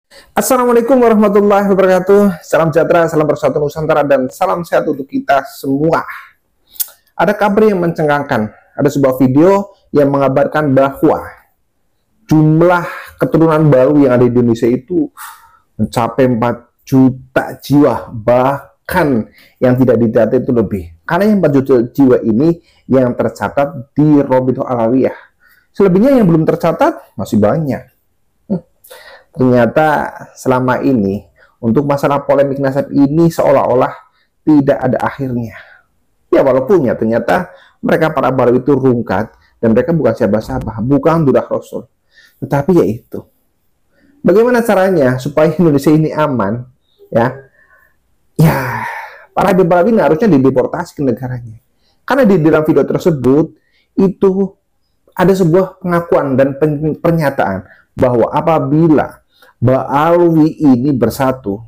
Assalamualaikum warahmatullahi wabarakatuh. Salam sejahtera, salam persatuan Nusantara, dan salam sehat untuk kita semua. Ada kabar yang mencengangkan. Ada sebuah video yang mengabarkan bahwa jumlah keturunan baru yang ada di Indonesia itu mencapai 4 juta jiwa. Bahkan yang tidak didata itu lebih. Karena yang 4 juta jiwa ini yang tercatat di Robito Alawiyah. Selebihnya yang belum tercatat masih banyak. Ternyata selama ini untuk masalah polemik nasab ini seolah-olah tidak ada akhirnya. Ya walaupun ya ternyata mereka para baru itu rungkat dan mereka bukan siapa-siapa, bukan dudah Rasul. Tetapi ya itu. Bagaimana caranya supaya Indonesia ini aman? Ya, ya para Habib ini harusnya dideportasi ke negaranya. Karena di dalam video tersebut itu ada sebuah pengakuan dan pernyataan bahwa apabila Ba'alwi ini bersatu,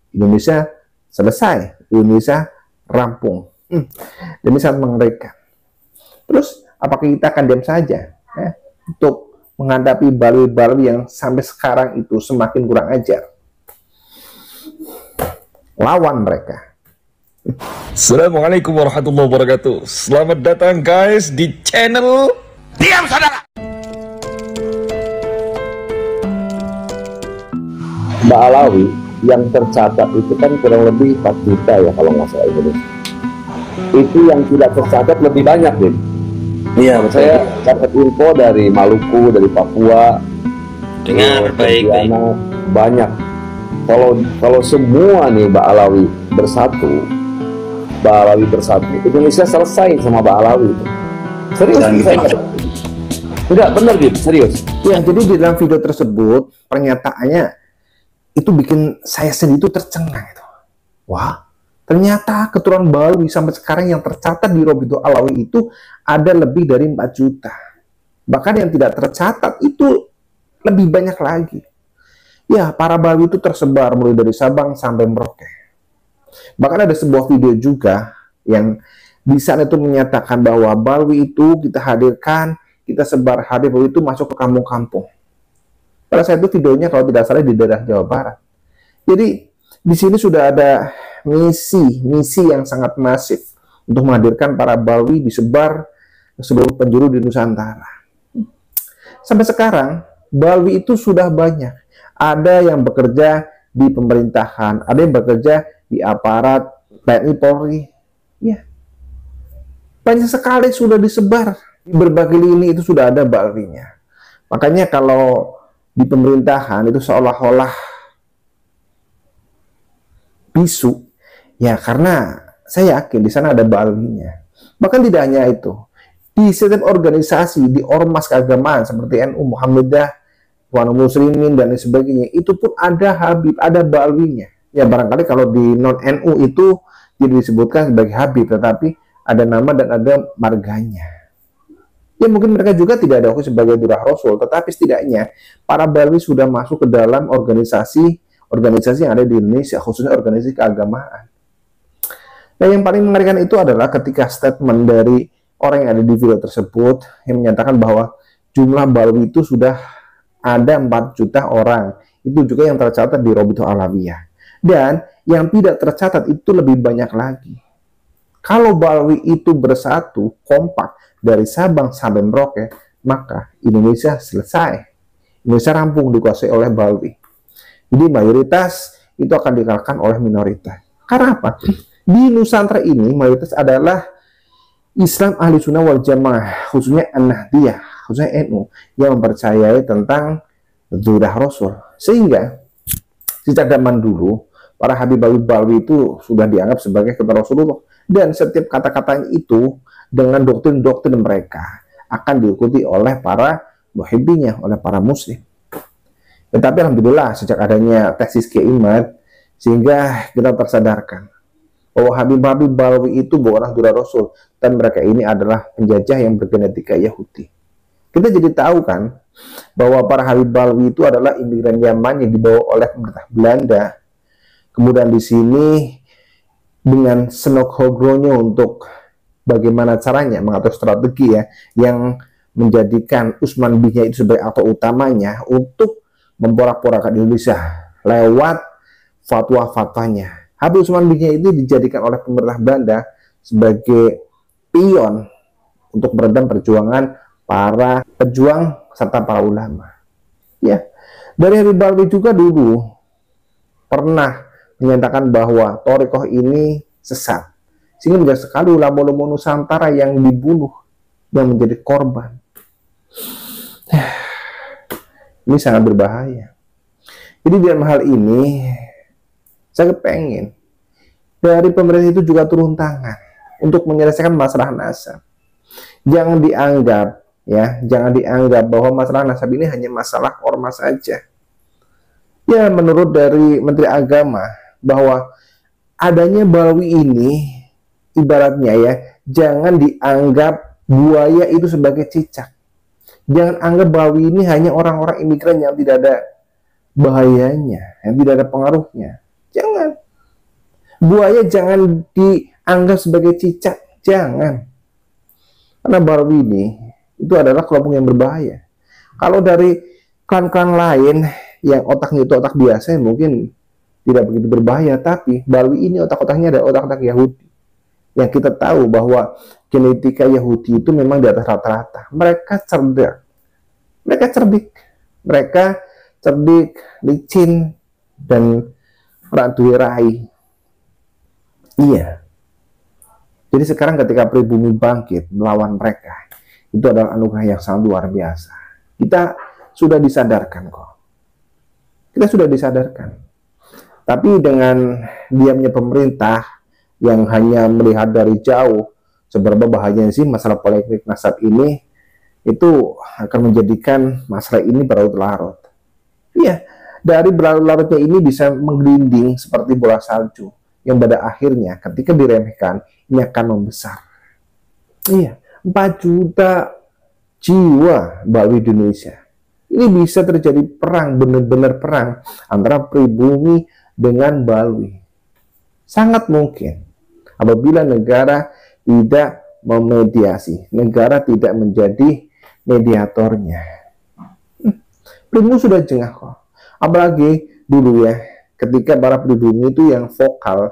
Indonesia selesai, Indonesia rampung. Ini sangat mengerikan. Terus apakah kita akan diam saja untuk menghadapi Ba'alwi yang sampai sekarang itu semakin kurang ajar? Lawan mereka. Assalamualaikum warahmatullahi wabarakatuh. Selamat datang guys di channel Diam Saudara. Ba'alawi yang tercatat itu kan kurang lebih 4 juta ya kalau nggak salah Indonesia. Itu yang tidak tercatat lebih banyak deh. Iya, saya dapat info dari Maluku, dari Papua. Dengar baik-baik. Banyak. Kalau semua nih Ba'alawi bersatu, Indonesia selesai sama Ba'alawi itu. Serius? Enggak, bener gitu, serius. Ya, jadi di dalam video tersebut pernyataannya itu bikin saya sendiri itu tercengang itu. Wah, ternyata keturunan Ba'alwi sampai sekarang yang tercatat di Robito Alawi itu ada lebih dari 4 juta. Bahkan yang tidak tercatat itu lebih banyak lagi. Ya, para Ba'alwi itu tersebar mulai dari Sabang sampai Merauke. Bahkan ada sebuah video juga yang di sana itu menyatakan bahwa Ba'alwi itu kita hadirkan, kita sebar Habib Ba'alwi itu masuk ke kampung-kampung. Pada saat itu videonya kalau tidak salah di daerah Jawa Barat. Jadi di sini sudah ada misi yang sangat masif untuk menghadirkan para Ba'alwi disebar ke seluruh penjuru di Nusantara. Sampai sekarang Ba'alwi itu sudah banyak. Ada yang bekerja di pemerintahan, ada yang bekerja di aparat TNI Polri. Ya, banyak sekali sudah disebar di berbagai lini itu sudah ada Ba'alwinya. Makanya kalau di pemerintahan itu seolah-olah bisu, ya karena saya yakin di sana ada Ba'alwinya. Bahkan tidak hanya itu, di setiap organisasi, di ormas keagamaan seperti NU, Muhammadiyah, Ikhwanul Muslimin dan lain sebagainya, itu pun ada Habib, ada Ba'alwinya. Ya barangkali kalau di non NU itu tidak disebutkan sebagai Habib, tetapi ada nama dan ada marganya. Ya mungkin mereka juga tidak ada sebagai durah Rasul, tetapi setidaknya para Ba'alwi sudah masuk ke dalam organisasi yang ada di Indonesia, khususnya organisasi keagamaan. Nah yang paling mengerikan itu adalah ketika statement dari orang yang ada di video tersebut yang menyatakan bahwa jumlah Ba'alwi itu sudah ada 4 juta orang. Itu juga yang tercatat di Robito Alawiyah. Dan yang tidak tercatat itu lebih banyak lagi. Kalau Ba'alwi itu bersatu, kompak, dari Sabang sampai Merauke, maka Indonesia selesai. Indonesia rampung dikuasai oleh Ba'alwi. Jadi mayoritas itu akan dikalahkan oleh minoritas. Karena apa? Di Nusantara ini mayoritas adalah Islam Ahli Sunnah wal Jamaah, khususnya An-Nahdiyah, khususnya NU, yang mempercayai tentang Zuhdah Rasul. Sehingga sejak zaman dulu, para Habib Ba'alwi itu sudah dianggap sebagai ketua Rasulullah. Dan setiap kata-katanya itu dengan doktrin-doktrin mereka akan diikuti oleh para muhibbinya, oleh para muslim. Tetapi alhamdulillah sejak adanya tesis Kiaimat, sehingga kita tersadarkan bahwa Habib Ba'alwi itu bukanlah durah Rasul, dan mereka ini adalah penjajah yang bergenetika Yahudi. Kita jadi tahu kan bahwa para Habib Ba'alwi itu adalah imigran Yaman yang dibawa oleh pemerintah Belanda. Kemudian di sini dengan senok hogronya untuk bagaimana caranya mengatur strategi ya yang menjadikan Utsman bin itu sebagai aktor utamanya untuk memporak-porandakan Indonesia lewat fatwa-fatwanya. Habib Usman bin Yai itu dijadikan oleh pemerintah Belanda sebagai pion untuk meredam perjuangan para pejuang serta para ulama. Ya, dari Habib Balawi juga dulu pernah menyatakan bahwa thariqah ini sesat, sehingga banyak sekali ulama-ulama Nusantara yang dibunuh, yang menjadi korban. Ini sangat berbahaya. Jadi dalam hal ini saya kepengen dari pemerintah itu juga turun tangan untuk menyelesaikan masalah nasab. Jangan dianggap bahwa masalah nasab ini hanya masalah ormas saja. Ya, menurut dari Menteri Agama bahwa adanya Balawi ini ibaratnya ya, jangan dianggap buaya itu sebagai cicak. Jangan anggap Balawi ini hanya orang-orang imigran yang tidak ada bahayanya, yang tidak ada pengaruhnya. Jangan. Buaya jangan dianggap sebagai cicak, jangan. Karena Balawi ini itu adalah kelompok yang berbahaya. Kalau dari klan-klan lain yang otaknya itu otak biasa, mungkin tidak begitu berbahaya, tapi Balawi ini otak-otaknya ada otak-otak Yahudi. Yang kita tahu bahwa genetika Yahudi itu memang di atas rata-rata. Mereka cerdik, licin, dan rai. Iya. Jadi sekarang ketika pribumi bangkit melawan mereka, itu adalah anugerah yang sangat luar biasa. Kita sudah disadarkan kok. Kita sudah disadarkan. Tapi dengan diamnya pemerintah yang hanya melihat dari jauh seberapa bahayanya sih masalah politik nasab ini, itu akan menjadikan masalah ini berlarut-larut. Iya, dari berlarut-larutnya ini bisa menggelinding seperti bola salju yang pada akhirnya ketika diremehkan ini akan membesar. Iya, 4 juta jiwa Balawi di Indonesia. Ini bisa terjadi perang, benar-benar perang antara pribumi dengan Balawi. Sangat mungkin apabila negara tidak memediasi, negara tidak menjadi mediatornya. Pribumi sudah jengah kok. Apalagi dulu ya, ketika para pribumi itu yang vokal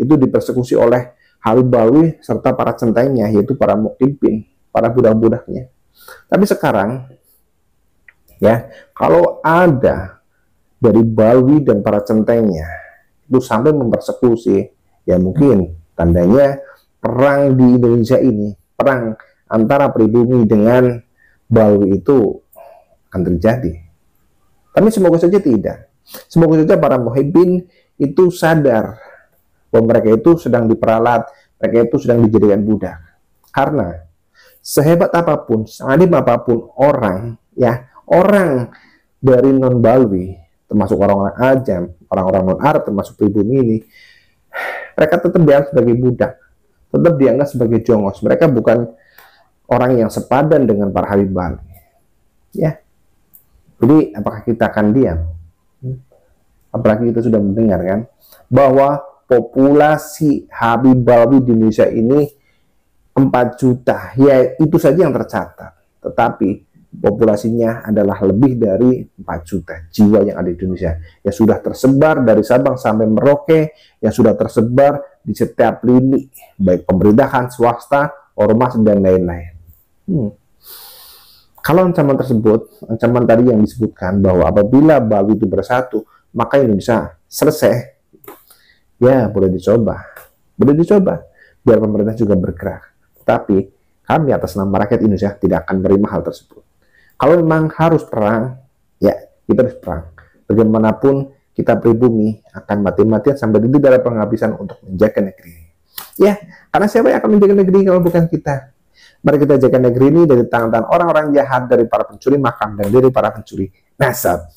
itu dipersekusi oleh Habib Balawi serta para centengnya, yaitu para muqtibbin, para budak-budaknya. Tapi sekarang ya, kalau ada dari Balawi dan para centengnya itu sampai mempersekusi, ya mungkin tandanya perang di Indonesia ini, perang antara pribumi dengan Balawi itu akan terjadi. Tapi semoga saja tidak. Semoga saja para muhibbin itu sadar bahwa mereka itu sedang diperalat, mereka itu sedang dijadikan budak. Karena sehebat apapun, sealim apapun orang, ya orang dari non Balawi, termasuk orang-orang Ajam, orang-orang non Arab, termasuk pribumi ini, mereka tetap dianggap sebagai budak, tetap dianggap sebagai jongos. Mereka bukan orang yang sepadan dengan para Habib Balawi. Ya, jadi apakah kita akan diam? Apalagi kita sudah mendengar kan bahwa populasi Habib Balawi di Indonesia ini 4 juta, ya itu saja yang tercatat. Tetapi populasinya adalah lebih dari 4 juta jiwa yang ada di Indonesia, yang sudah tersebar dari Sabang sampai Merauke, yang sudah tersebar di setiap lini, baik pemerintahan, swasta, ormas, dan lain-lain. Kalau ancaman tersebut, ancaman tadi yang disebutkan bahwa apabila Balawi itu bersatu, maka Indonesia selesai. Ya, boleh dicoba, biar pemerintah juga bergerak. Tapi kami atas nama rakyat Indonesia tidak akan menerima hal tersebut. Kalau memang harus perang, ya kita harus perang. Bagaimanapun kita pribumi akan mati-matian sampai titik darah penghabisan untuk menjaga negeri. Ya, karena siapa yang akan menjaga negeri kalau bukan kita? Mari kita jaga negeri ini dari tangan-tangan orang-orang jahat, dari para pencuri makam dan dari para pencuri nasab.